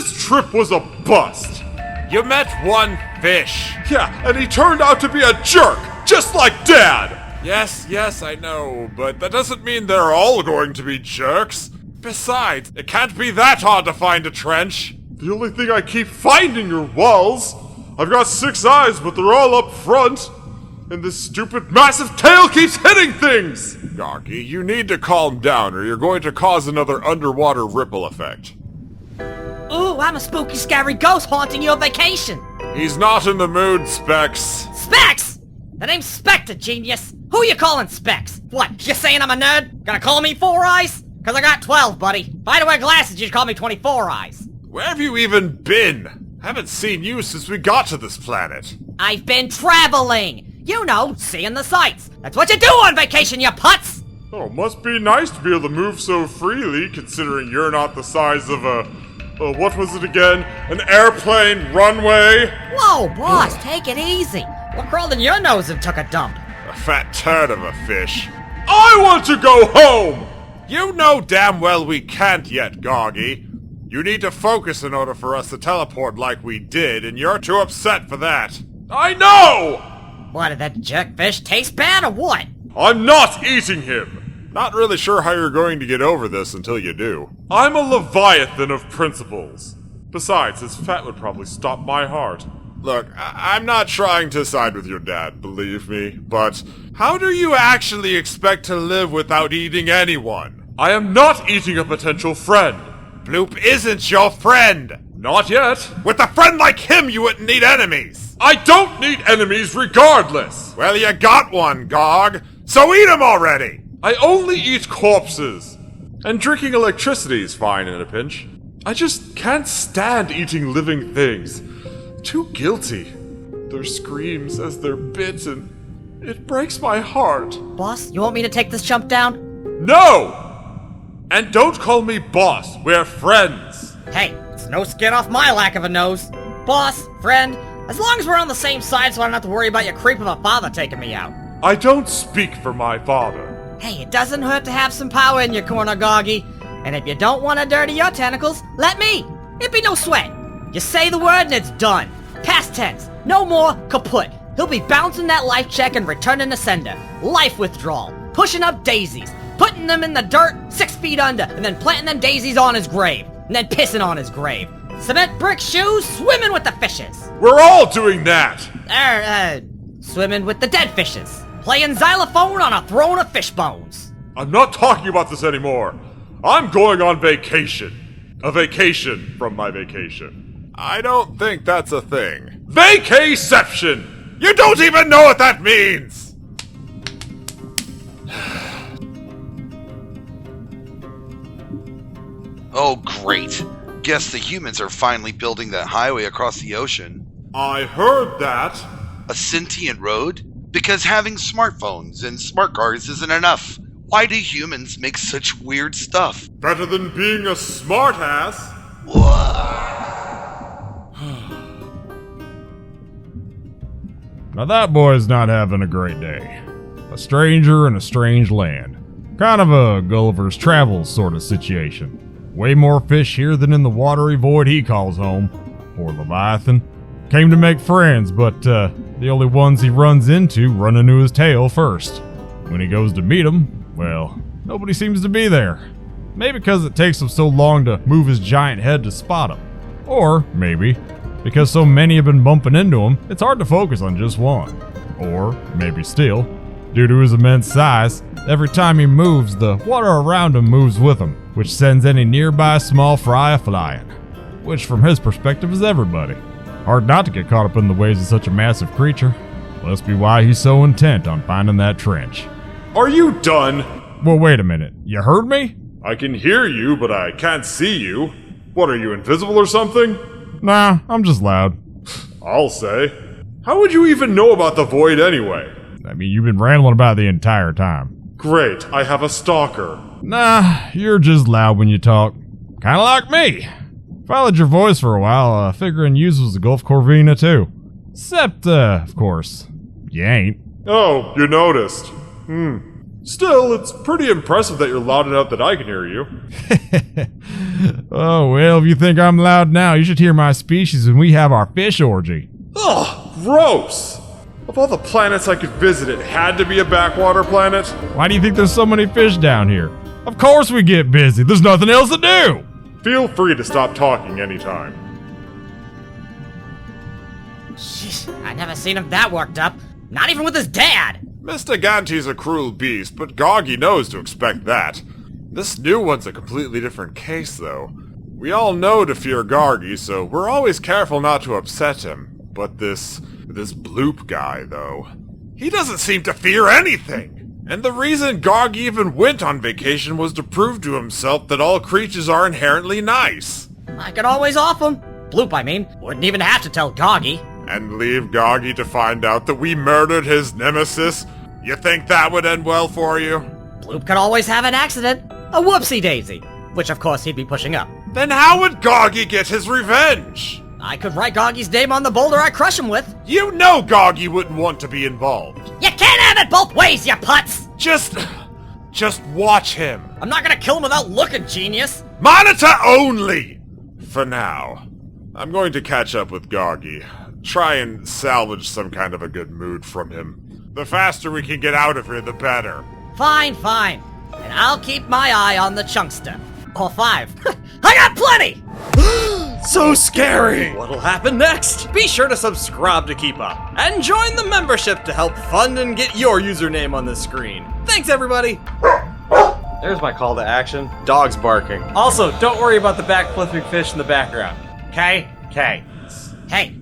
This trip was a bust. You met one fish. Yeah, and he turned out to be a jerk, just like Dad. Yes, I know, but that doesn't mean they're all going to be jerks. Besides, it can't be that hard to find a trench. The only thing I keep finding are walls. I've got 6 eyes, but they're all up front. And this stupid massive tail keeps hitting things! Gargy, you need to calm down or you're going to cause another underwater ripple effect. Ooh, I'm a spooky, scary ghost haunting your vacation. He's not in the mood, Specs. Specs? The name's Spector, genius. Who you calling Specs? What, you saying I'm a nerd? Gonna call me 4 Eyes? Cause I got 12, buddy. If I had to wear glasses, you'd call me 24 Eyes. Where have you even been? Haven't seen you since we got to this planet. I've been traveling. You know, seeing the sights. That's what you do on vacation, you putz! Oh, must be nice to be able to move so freely, considering you're not the size of a... what was it again? An airplane runway? Whoa, boss, take it easy. What crawled in your nose and took a dump? A fat turd of a fish. I want to go home! You know damn well we can't yet, Gargy. You need to focus in order for us to teleport like we did, and you're too upset for that. I know! What, did that jerkfish taste bad or what? I'm not eating him! Not really sure how you're going to get over this until you do. I'm a Leviathan of principles. Besides, his fat would probably stop my heart. Look, I'm not trying to side with your dad, believe me, but how do you actually expect to live without eating anyone? I am not eating a potential friend. Bloop isn't your friend! Not yet. With a friend like him, you wouldn't need enemies! I don't need enemies regardless! Well, you got one, Gog, so eat him already! I only eat corpses. And drinking electricity is fine in a pinch. I just can't stand eating living things. Too guilty. Their screams as they're bitten. It breaks my heart. Boss, you want me to take this chump down? No! And don't call me boss. We're friends. Hey, it's no skin off my lack of a nose. Boss, friend, as long as we're on the same side so I don't have to worry about your creep of a father taking me out. I don't speak for my father. Hey, it doesn't hurt to have some power in your corner, Gargy. And if you don't want to dirty your tentacles, let me. It'd be no sweat. You say the word and it's done. Past tense. No more kaput. He'll be bouncing that life check and returning to sender. Life withdrawal. Pushing up daisies. Putting them in the dirt 6 feet under. And then planting them daisies on his grave. And then pissing on his grave. Cement brick shoes, swimming with the fishes. We're all doing that. Swimming with the dead fishes. Playing xylophone on a throne of fish bones. I'm not talking about this anymore. I'm going on vacation. A vacation from my vacation. I don't think that's a thing. Vacaception! You don't even know what that means! Oh, great. Guess the humans are finally building that highway across the ocean. I heard that. A sentient road? Because having smartphones and smart cars isn't enough. Why do humans make such weird stuff? Better than being a smartass. Now that boy's not having a great day. A stranger in a strange land. Kind of a Gulliver's Travels sort of situation. Way more fish here than in the watery void he calls home. Poor Leviathan. Came to make friends, but the only ones he runs into run into his tail first. When he goes to meet them, well, nobody seems to be there. Maybe because it takes him so long to move his giant head to spot him. Or maybe because so many have been bumping into him, it's hard to focus on just one. Or maybe still, due to his immense size, every time he moves, the water around him moves with him, which sends any nearby small fry a-flying. Which from his perspective is everybody. Hard not to get caught up in the ways of such a massive creature. Must be why he's so intent on finding that trench. Are you done? Well, wait a minute. You heard me? I can hear you, but I can't see you. What, are you invisible or something? Nah, I'm just loud. I'll say. How would you even know about the void anyway? I mean, you've been rambling about it the entire time. Great, I have a stalker. Nah, you're just loud when you talk. Kinda like me. Followed your voice for a while, figuring yous was a Gulf Corvina too. Except, of course, you ain't. Oh, you noticed. Still, it's pretty impressive that you're loud enough that I can hear you. Oh, well, if you think I'm loud now, you should hear my species when we have our fish orgy. Ugh, gross! Of all the planets I could visit, it had to be a backwater planet. Why do you think there's so many fish down here? Of course we get busy. There's nothing else to do. Feel free to stop talking anytime. Sheesh, I never seen him that worked up. Not even with his dad. Mr. Ganty's a cruel beast, but Gargy knows to expect that. This new one's a completely different case, though. We all know to fear Gargy, so we're always careful not to upset him. But this Bloop guy, though, he doesn't seem to fear anything. And the reason Gargy even went on vacation was to prove to himself that all creatures are inherently nice. I could always off him. Bloop, I mean. Wouldn't even have to tell Gargy. And leave Gargy to find out that we murdered his nemesis? You think that would end well for you? Bloop could always have an accident. A whoopsie-daisy. Which, of course, he'd be pushing up. Then how would Gargy get his revenge? I could write Gargy's name on the boulder I crush him with. You know Gargy wouldn't want to be involved. You can't have it both ways, you putz! Just watch him. I'm not gonna kill him without looking, genius. Monitor only! For now. I'm going to catch up with Gargy. Try and salvage some kind of a good mood from him. The faster we can get out of here, the better. Fine. And I'll keep my eye on the chunkster. Or 5. I got plenty! So scary! What'll happen next? Be sure to subscribe to keep up, and join the membership to help fund and get your username on the screen. Thanks, everybody! There's my call to action. Dogs barking. Also, don't worry about the backflipping fish in the background. K. Hey,